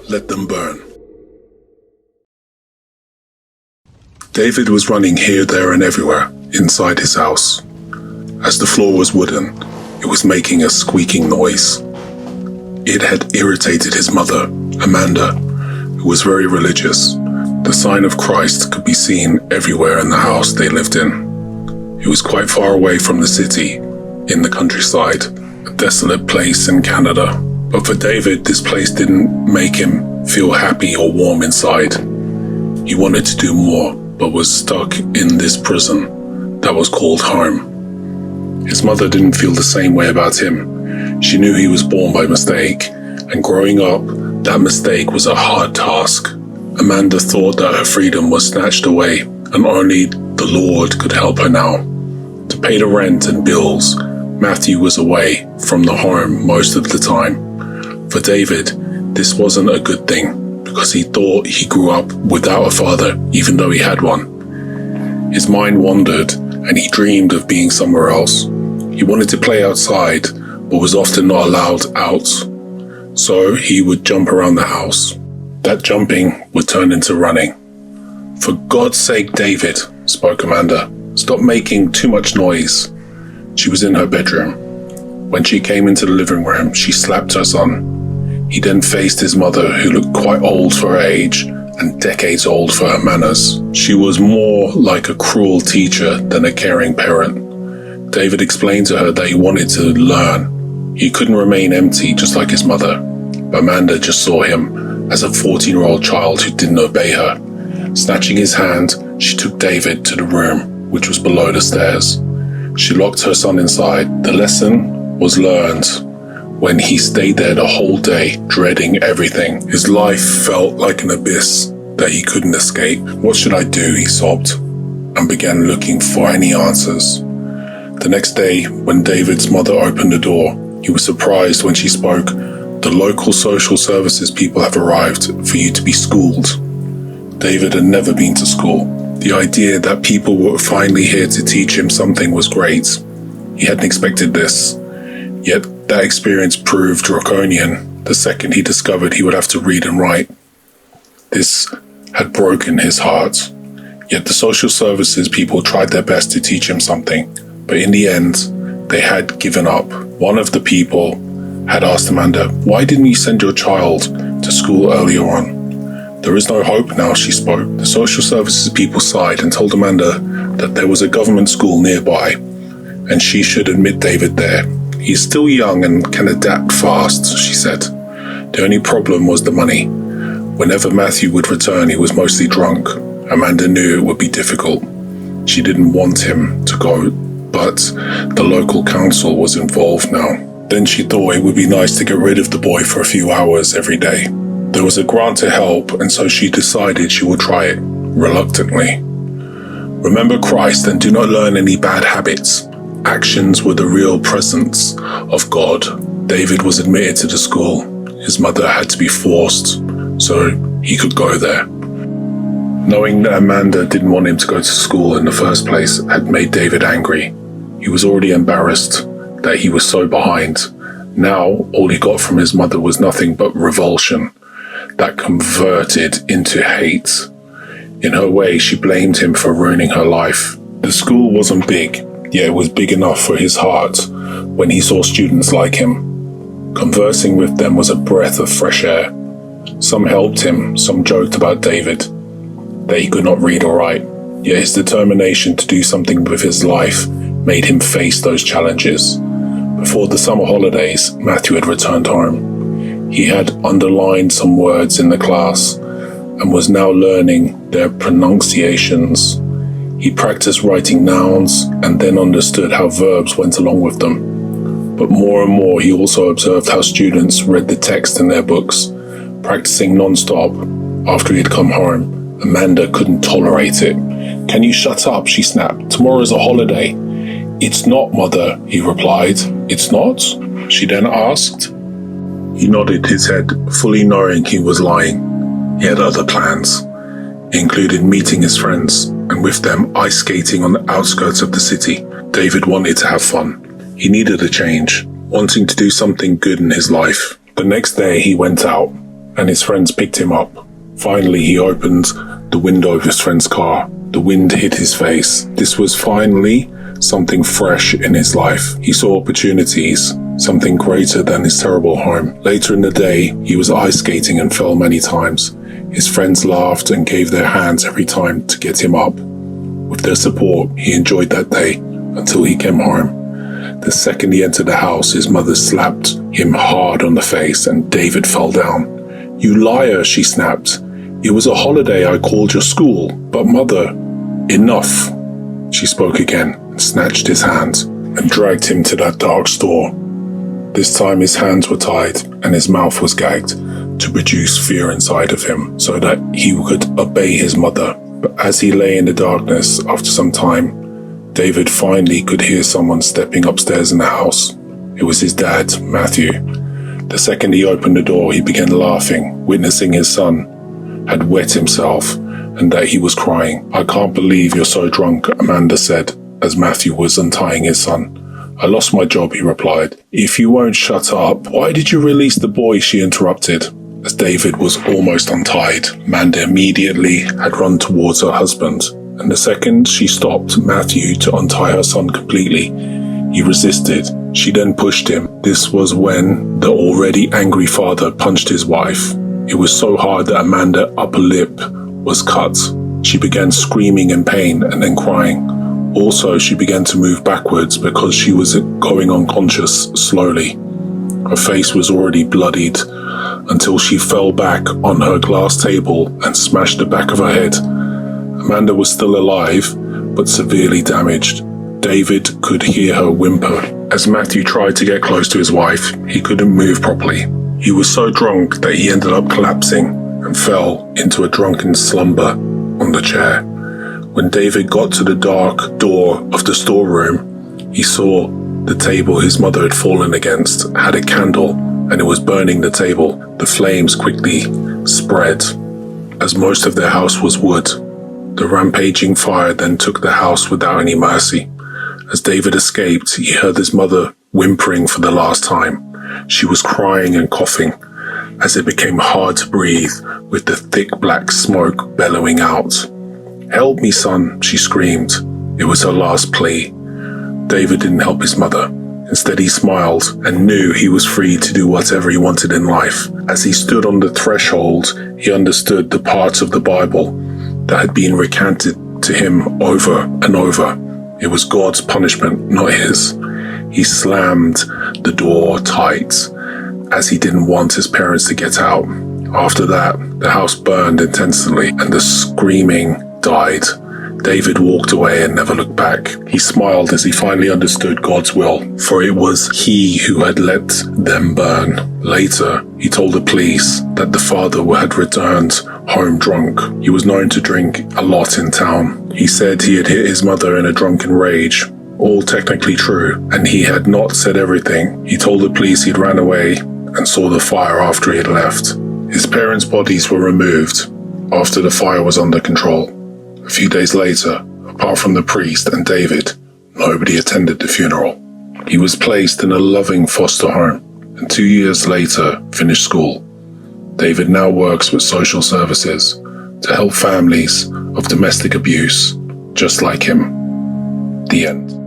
Let them burn. David was running here, there, and everywhere inside his house. As the floor was wooden, it was making a squeaking noise. It had irritated his mother, Amanda, who was very religious. The sign of Christ could be seen everywhere in the house they lived in. It was quite far away from the city, in the countryside, a desolate place in Canada. But for David, this place didn't make him feel happy or warm inside. He wanted to do more, but was stuck in this prison that was called home. His mother didn't feel the same way about him. She knew he was born by mistake, and growing up, that mistake was a hard task. Amanda thought that her freedom was snatched away, and only the Lord could help her now. To pay the rent and bills, Matthew was away from the home most of the time. For David, this wasn't a good thing, because he thought he grew up without a father, even though he had one. His mind wandered, and he dreamed of being somewhere else. He wanted to play outside, but was often not allowed out. So he would jump around the house. That jumping would turn into running. "For God's sake, David," spoke Amanda, "stop making too much noise." She was in her bedroom. When she came into the living room, she slapped her son. He then faced his mother, who looked quite old for her age and decades old for her manners. She was more like a cruel teacher than a caring parent. David explained to her that he wanted to learn. He couldn't remain empty just like his mother. Amanda just saw him as a 14-year-old child who didn't obey her. Snatching his hand, she took David to the room, which was below the stairs. She locked her son inside. The lesson was learned when he stayed there the whole day, dreading everything. His life felt like an abyss that he couldn't escape. "What should I do?" he sobbed, and began looking for any answers. The next day, when David's mother opened the door, he was surprised when she spoke. "The local social services people have arrived for you to be schooled." David had never been to school. The idea that people were finally here to teach him something was great. He hadn't expected this. Yet that experience proved draconian the second he discovered he would have to read and write. This had broken his heart. Yet the social services people tried their best to teach him something, but in the end, they had given up. One of the people had asked Amanda, "Why didn't you send your child to school earlier on?" "There is no hope now," she spoke. The social services people sighed and told Amanda that there was a government school nearby, and she should admit David there. "He's still young and can adapt fast," she said. The only problem was the money. Whenever Matthew would return, he was mostly drunk. Amanda knew it would be difficult. She didn't want him to go, but the local council was involved now. Then she thought it would be nice to get rid of the boy for a few hours every day. There was a grant to help, and so she decided she would try it, reluctantly. Remember Christ and do not learn any bad habits. Actions were the real presence of God. David was admitted to the school. His mother had to be forced so he could go there. Knowing that Amanda didn't want him to go to school in the first place had made David angry. He was already embarrassed that he was so behind. Now, all he got from his mother was nothing but revulsion that converted into hate. In her way, she blamed him for ruining her life. The school wasn't big, yet it was big enough for his heart when he saw students like him. Conversing with them was a breath of fresh air. Some helped him, some joked about David, that he could not read or write. Yet his determination to do something with his life made him face those challenges. Before the summer holidays, Matthew had returned home. He had underlined some words in the class and was now learning their pronunciations. He practiced writing nouns and then understood how verbs went along with them. But more and more, he also observed how students read the text in their books, practicing non-stop. After he had come home, Amanda couldn't tolerate it. "Can you shut up?" she snapped. "Tomorrow's a holiday." "It's not, Mother," he replied. "It's not?" she then asked. He nodded his head, fully knowing he was lying. He had other plans. It included meeting his friends, and with them ice skating on the outskirts of the city. David wanted to have fun. He needed a change, wanting to do something good in his life. The next day he went out. and his friends picked him up. Finally, he opened the window of his friend's car. The wind hit his face. This was finally something fresh in his life. He saw opportunities, something greater than his terrible home. Later in the day, he was ice skating and fell many times. His friends laughed and gave their hands every time to get him up. With their support, he enjoyed that day until he came home. The second he entered the house, his mother slapped him hard on the face and David fell down. "You liar," she snapped. "It was a holiday. I called your school." "But mother..." "Enough." She spoke again and snatched his hands and dragged him to that dark store. This time his hands were tied and his mouth was gagged to produce fear inside of him so that he could obey his mother. But as he lay in the darkness, after some time, David finally could hear someone stepping upstairs in the house. It was his dad, Matthew. The second he opened the door, he began laughing, witnessing his son had wet himself and that he was crying. "I can't believe you're so drunk," Amanda said as Matthew was untying his son. "I lost my job," he replied. "If you won't shut up..." "Why did you release the boy?" she interrupted. As David was almost untied, Amanda immediately had run towards her husband, and the second she stopped Matthew to untie her son completely, he resisted. She then pushed him. This was when the already angry father punched his wife. It was so hard that Amanda's upper lip was cut. She began screaming in pain and then crying. Also, she began to move backwards because she was going unconscious slowly. Her face was already bloodied until she fell back on her glass table and smashed the back of her head. Amanda was still alive, but severely damaged. David could hear her whimper. As Matthew tried to get close to his wife, he couldn't move properly. He was so drunk that he ended up collapsing and fell into a drunken slumber on the chair. When David got to the dark door of the storeroom, he saw the table his mother had fallen against had a candle and it was burning the table. The flames quickly spread, as most of their house was wood. The rampaging fire then took the house without any mercy. As David escaped, he heard his mother whimpering for the last time. She was crying and coughing as it became hard to breathe with the thick black smoke bellowing out. "Help me, son," she screamed. It was her last plea. David didn't help his mother. Instead, he smiled and knew he was free to do whatever he wanted in life. As he stood on the threshold, he understood the parts of the Bible that had been recanted to him over and over. It was God's punishment, not his. He slammed the door tight as he didn't want his parents to get out. After that, the house burned intensely and the screaming died. David walked away and never looked back. He smiled as he finally understood God's will, for it was he who had let them burn. Later, he told the police that the father had returned home drunk. He was known to drink a lot in town. He said he had hit his mother in a drunken rage. All technically true, and he had not said everything. He told the police he'd ran away and saw the fire after he had left. His parents' bodies were removed after the fire was under control. A few days later, apart from the priest and David, nobody attended the funeral. He was placed in a loving foster home and 2 years later finished school. David now works with social services to help families of domestic abuse just like him. The end.